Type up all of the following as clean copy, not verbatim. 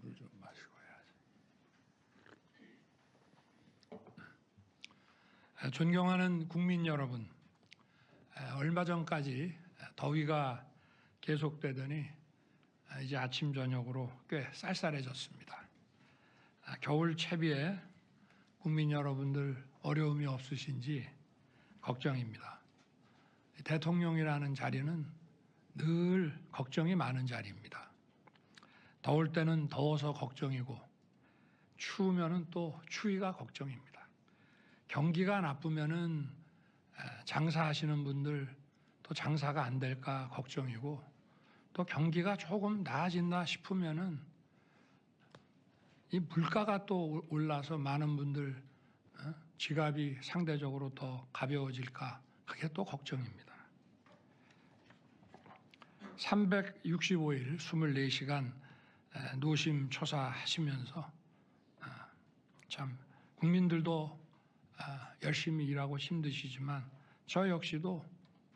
물을 좀 마시고 해야지. 존경하는 국민 여러분, 얼마 전까지 더위가 계속되더니 이제 아침 저녁으로 꽤 쌀쌀해졌습니다. 겨울 채비에 국민 여러분들 어려움이 없으신지 걱정입니다. 대통령이라는 자리는 늘 걱정이 많은 자리입니다. 더울 때는 더워서 걱정이고 추우면은 또 추위가 걱정입니다. 경기가 나쁘면은 장사하시는 분들 또 장사가 안 될까 걱정이고, 또 경기가 조금 나아진다 싶으면은 이 물가가 또 올라서 많은 분들 지갑이 상대적으로 더 가벼워질까, 그게 또 걱정입니다. 365일 24시간 노심초사하시면서 참 국민들도 열심히 일하고 힘드시지만 저 역시도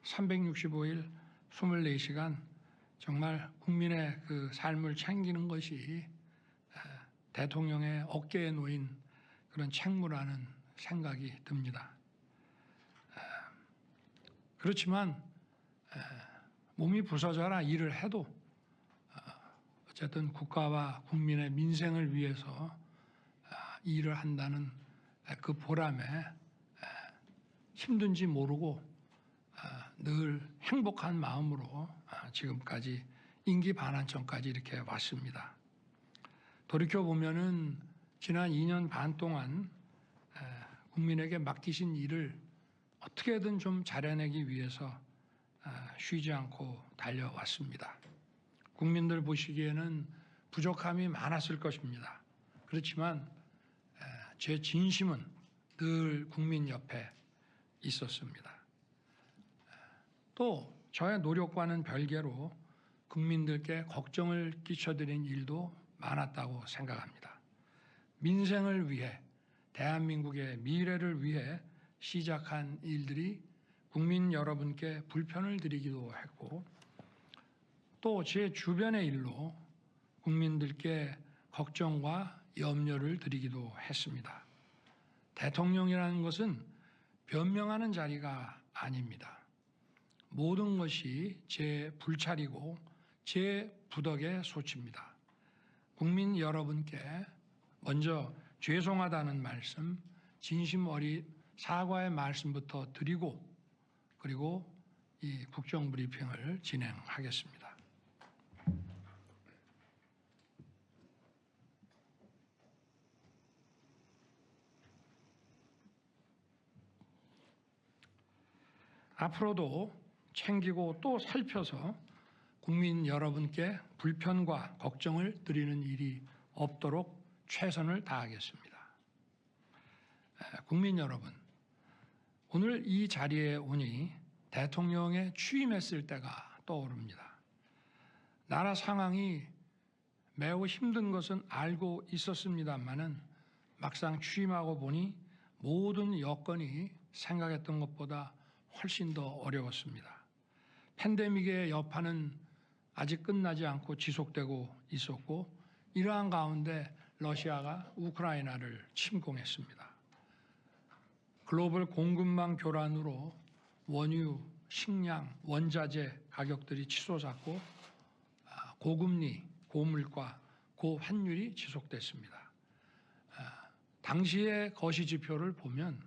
365일 24시간 정말 국민의 그 삶을 챙기는 것이 대통령의 어깨에 놓인 그런 책무라는 생각이 듭니다. 그렇지만 몸이 부서져라 일을 해도 어쨌든 국가와 국민의 민생을 위해서 일을 한다는 그 보람에 힘든지 모르고 늘 행복한 마음으로 지금까지 임기 반환점까지 이렇게 왔습니다. 돌이켜보면은 지난 2년 반 동안 국민에게 맡기신 일을 어떻게든 좀 잘해내기 위해서 쉬지 않고 달려왔습니다. 국민들 보시기에는 부족함이 많았을 것입니다. 그렇지만 제 진심은 늘 국민 옆에 있었습니다. 또 저의 노력과는 별개로 국민들께 걱정을 끼쳐드린 일도 많았다고 생각합니다. 민생을 위해, 대한민국의 미래를 위해 시작한 일들이 국민 여러분께 불편을 드리기도 했고, 또 제 주변의 일로 국민들께 걱정과 염려를 드리기도 했습니다. 대통령이라는 것은 변명하는 자리가 아닙니다. 모든 것이 제 불찰이고 제 부덕의 소치입니다. 국민 여러분께 먼저 죄송하다는 말씀, 진심 어린 사과의 말씀부터 드리고, 그리고 이 국정브리핑을 진행하겠습니다. 앞으로도 챙기고 또 살펴서 국민 여러분께 불편과 걱정을 드리는 일이 없도록 최선을 다하겠습니다. 국민 여러분, 오늘 이 자리에 오니 대통령에 취임했을 때가 떠오릅니다. 나라 상황이 매우 힘든 것은 알고 있었습니다마는 막상 취임하고 보니 모든 여건이 생각했던 것보다 훨씬 더 어려웠습니다. 팬데믹의 여파는 아직 끝나지 않고 지속되고 있었고, 이러한 가운데 러시아가 우크라이나를 침공했습니다. 글로벌 공급망 교란으로 원유, 식량, 원자재 가격들이 치솟았고 고금리, 고물가, 고환율이 지속됐습니다. 당시의 거시지표를 보면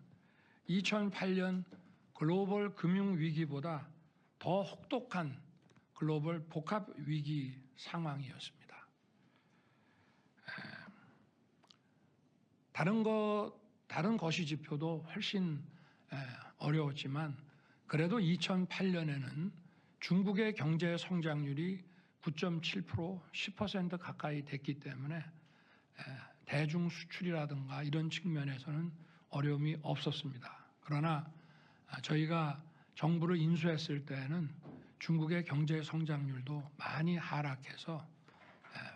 2008년 글로벌 금융위기보다 더 혹독한 글로벌 복합위기 상황이었습니다. 다른 거시지표도 훨씬 어려웠지만 그래도 2008년에는 중국의 경제 성장률이 9.7%, 10% 가까이 됐기 때문에 대중 수출이라든가 이런 측면에서는 어려움이 없었습니다. 그러나 저희가 정부를 인수했을 때에는 중국의 경제 성장률도 많이 하락해서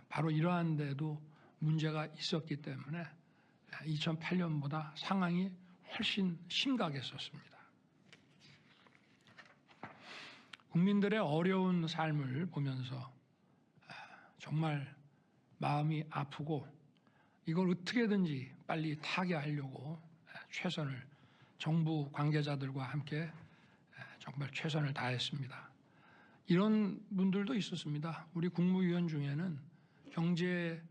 바로 이러한 데도 문제가 있었기 때문에 2008년보다 상황이 훨씬 심각했었습니다. 국민들의 어려운 삶을 보면서 정말 마음이 아프고 이걸 어떻게든지 빨리 타개하려고 최선을 정부 관계자들과 함께 정말 최선을 다했습니다. 이런 분들도 있었습니다. 우리 국무위원 중에는 경제에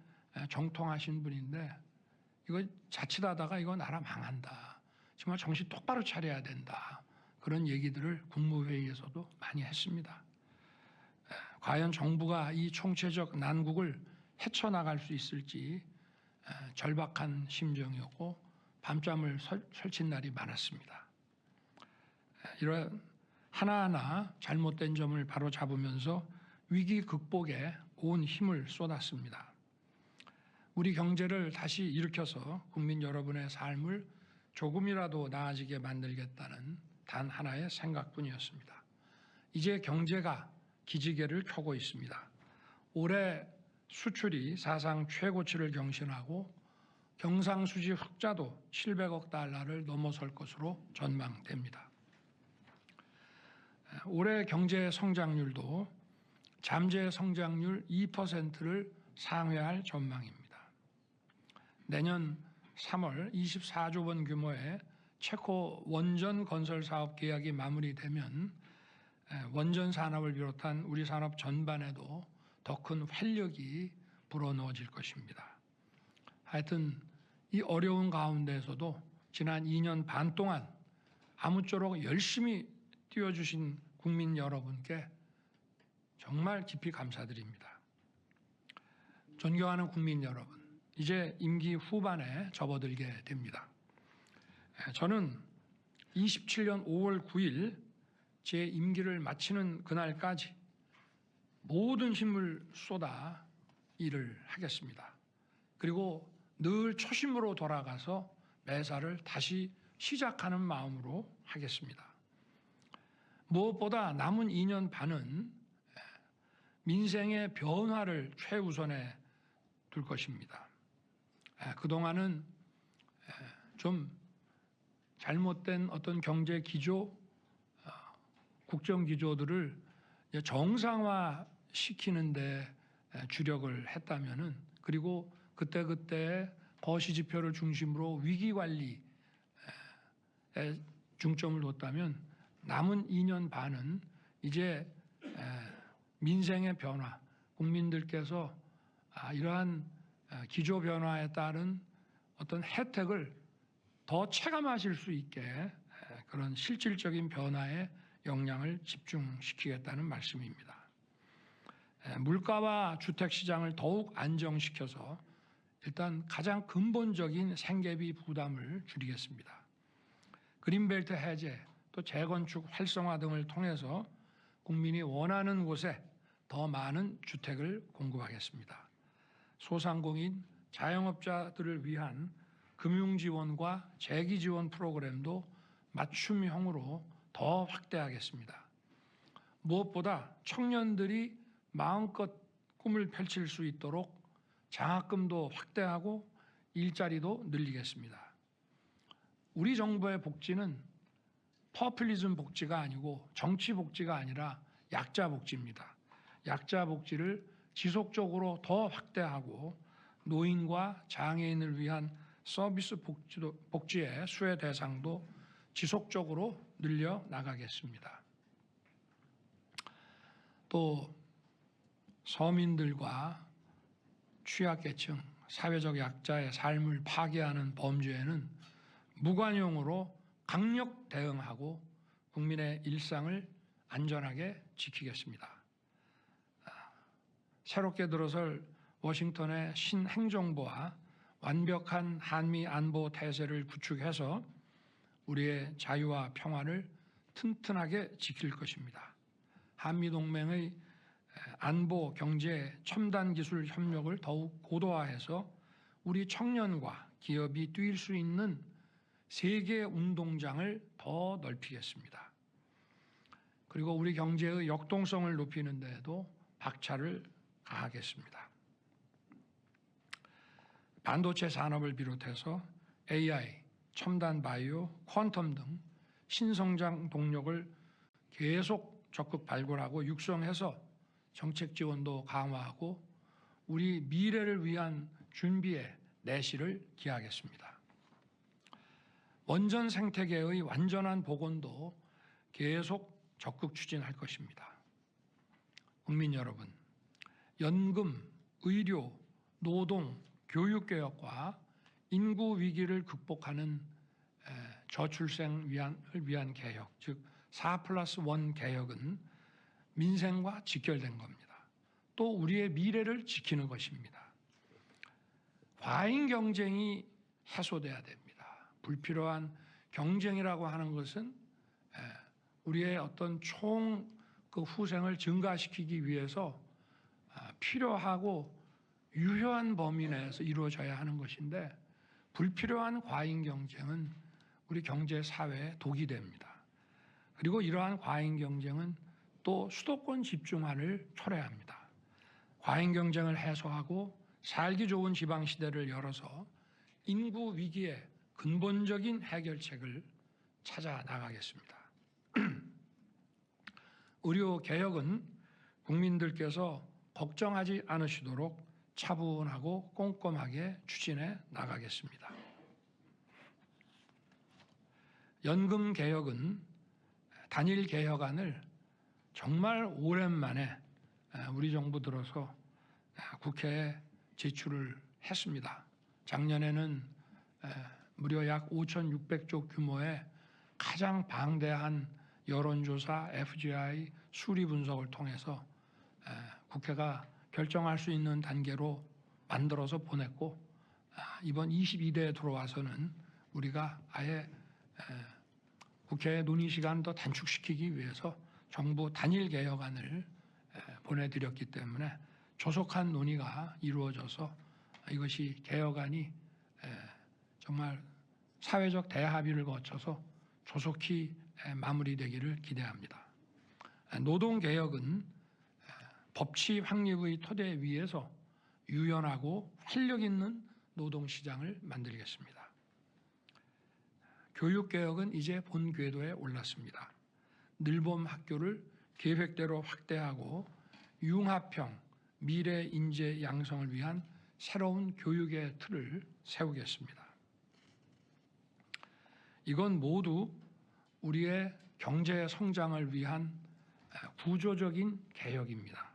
정통하신 분인데 이거 자칫하다가 이거 나라 망한다. 정말 정신 똑바로 차려야 된다. 그런 얘기들을 국무회의에서도 많이 했습니다. 과연 정부가 이 총체적 난국을 헤쳐나갈 수 있을지 절박한 심정이었고 밤잠을 설친 날이 많았습니다. 이런 하나하나 잘못된 점을 바로잡으면서 위기 극복에 온 힘을 쏟았습니다. 우리 경제를 다시 일으켜서 국민 여러분의 삶을 조금이라도 나아지게 만들겠다는 단 하나의 생각뿐이었습니다. 이제 경제가 기지개를 켜고 있습니다. 올해 수출이 사상 최고치를 경신하고 경상수지 흑자도 700억 달러를 넘어설 것으로 전망됩니다. 올해 경제 성장률도 잠재 성장률 2%를 상회할 전망입니다. 내년 3월 24조 원 규모의 체코 원전 건설 사업 계약이 마무리되면 원전 산업을 비롯한 우리 산업 전반에도 더 큰 활력이 불어넣어질 것입니다. 하여튼 이 어려운 가운데에서도 지난 2년 반 동안 아무쪼록 열심히 뛰어주신 국민 여러분께 정말 깊이 감사드립니다. 존경하는 국민 여러분, 이제 임기 후반에 접어들게 됩니다. 저는 27년 5월 9일 제 임기를 마치는 그날까지 모든 힘을 쏟아 일을 하겠습니다. 그리고 늘 초심으로 돌아가서 매사를 다시 시작하는 마음으로 하겠습니다. 무엇보다 남은 2년 반은 민생의 변화를 최우선에 둘 것입니다. 그동안은 좀 잘못된 어떤 경제 기조, 국정 기조들을 정상화 시키는 데 주력을 했다면은, 그리고 그때그때 거시 지표를 중심으로 위기 관리에 중점을 뒀다면 남은 2년 반은 이제 민생의 변화, 국민들께서 이러한 기조 변화에 따른 어떤 혜택을 더 체감하실 수 있게 그런 실질적인 변화에 역량을 집중시키겠다는 말씀입니다. 물가와 주택시장을 더욱 안정시켜서 일단 가장 근본적인 생계비 부담을 줄이겠습니다. 그린벨트 해제, 또 재건축 활성화 등을 통해서 국민이 원하는 곳에 더 많은 주택을 공급하겠습니다. 소상공인, 자영업자들을 위한 금융지원과 재기지원 프로그램도 맞춤형으로 더 확대하겠습니다. 무엇보다 청년들이 마음껏 꿈을 펼칠 수 있도록 장학금도 확대하고 일자리도 늘리겠습니다. 우리 정부의 복지는 퍼플리즘 복지가 아니고 정치 복지가 아니라 약자 복지입니다. 약자 복지를 지속적으로 더 확대하고 노인과 장애인을 위한 서비스 복지의 수혜 대상도 지속적으로 늘려 나가겠습니다. 또 서민들과 취약계층, 사회적 약자의 삶을 파괴하는 범죄에는 무관용으로 강력 대응하고 국민의 일상을 안전하게 지키겠습니다. 새롭게 들어설 워싱턴의 신행정부와 완벽한 한미 안보 태세를 구축해서 우리의 자유와 평화를 튼튼하게 지킬 것입니다. 한미동맹의 안보, 경제, 첨단 기술 협력을 더욱 고도화해서 우리 청년과 기업이 뛰일 수 있는 세계 운동장을 더 넓히겠습니다. 그리고 우리 경제의 역동성을 높이는 데에도 박차를 가하겠습니다. 반도체 산업을 비롯해서 AI, 첨단 바이오, 퀀텀 등 신성장 동력을 계속 적극 발굴하고 육성해서 정책 지원도 강화하고 우리 미래를 위한 준비에 내실을 기하겠습니다. 원전 생태계의 완전한 복원도 계속 적극 추진할 것입니다. 국민 여러분, 연금, 의료, 노동, 교육개혁과 인구 위기를 극복하는 저출생을 위한 개혁, 즉 4+1 개혁은 민생과 직결된 겁니다. 또 우리의 미래를 지키는 것입니다. 과잉 경쟁이 해소돼야 됩니다. 불필요한 경쟁이라고 하는 것은 우리의 어떤 총 그 후생을 증가시키기 위해서 필요하고 유효한 범위 내에서 이루어져야 하는 것인데, 불필요한 과잉 경쟁은 우리 경제 사회에 독이 됩니다. 그리고 이러한 과잉 경쟁은 또 수도권 집중화를 초래합니다. 과잉 경쟁을 해소하고 살기 좋은 지방 시대를 열어서 인구 위기의 근본적인 해결책을 찾아 나가겠습니다. 의료 개혁은 국민들께서 걱정하지 않으시도록 차분하고 꼼꼼하게 추진해 나가겠습니다. 연금 개혁은 단일 개혁안을 정말 오랜만에 우리 정부 들어서 국회에 제출을 했습니다. 작년에는 무려 약 5,600조 규모의 가장 방대한 여론조사 FGI 수리 분석을 통해서 국회가 결정할 수 있는 단계로 만들어서 보냈고, 이번 22대에 들어와서는 우리가 아예 국회 논의 시간 더 단축시키기 위해서 정부 단일 개혁안을 보내드렸기 때문에 조속한 논의가 이루어져서 이것이 개혁안이 정말 사회적 대합의를 거쳐서 조속히 마무리되기를 기대합니다. 노동개혁은 법치 확립의 토대 위에서 유연하고 활력 있는 노동시장을 만들겠습니다. 교육개혁은 이제 본 궤도에 올랐습니다. 늘봄 학교를 계획대로 확대하고 융합형 미래 인재 양성을 위한 새로운 교육의 틀을 세우겠습니다. 이건 모두 우리의 경제 성장을 위한 구조적인 개혁입니다.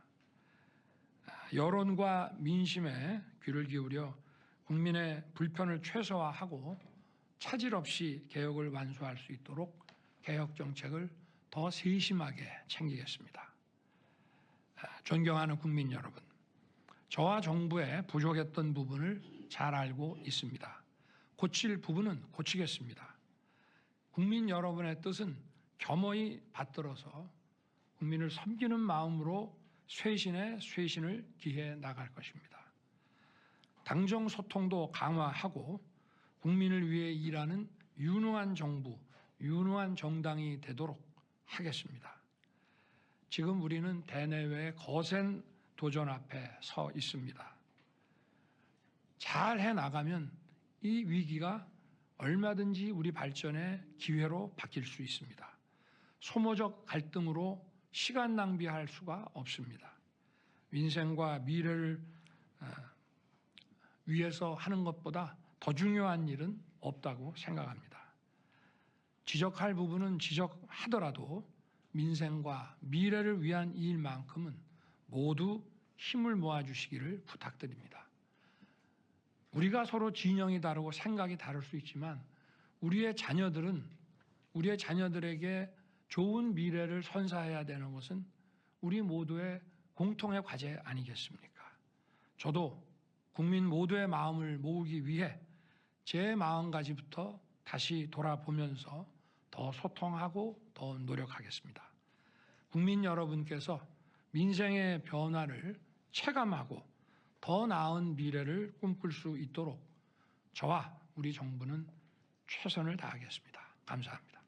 여론과 민심에 귀를 기울여 국민의 불편을 최소화하고 차질 없이 개혁을 완수할 수 있도록 개혁 정책을 더 세심하게 챙기겠습니다. 존경하는 국민 여러분, 저와 정부의 부족했던 부분을 잘 알고 있습니다. 고칠 부분은 고치겠습니다. 국민 여러분의 뜻은 겸허히 받들어서 국민을 섬기는 마음으로 쇄신에 쇄신을 기해 나갈 것입니다. 당정 소통도 강화하고 국민을 위해 일하는 유능한 정부, 유능한 정당이 되도록 하겠습니다. 지금 우리는 대내외의 거센 도전 앞에 서 있습니다. 잘 해나가면 이 위기가 얼마든지 우리 발전의 기회로 바뀔 수 있습니다. 소모적 갈등으로 시간 낭비할 수가 없습니다. 민생과 미래를 위해서 하는 것보다 더 중요한 일은 없다고 생각합니다. 지적할 부분은 지적하더라도 민생과 미래를 위한 일만큼은 모두 힘을 모아주시기를 부탁드립니다. 우리가 서로 진영이 다르고 생각이 다를 수 있지만 우리의 자녀들에게 좋은 미래를 선사해야 되는 것은 우리 모두의 공통의 과제 아니겠습니까? 저도 국민 모두의 마음을 모으기 위해 제 마음가짐부터 다시 돌아보면서 더 소통하고 더 노력하겠습니다. 국민 여러분께서 민생의 변화를 체감하고 더 나은 미래를 꿈꿀 수 있도록 저와 우리 정부는 최선을 다하겠습니다. 감사합니다.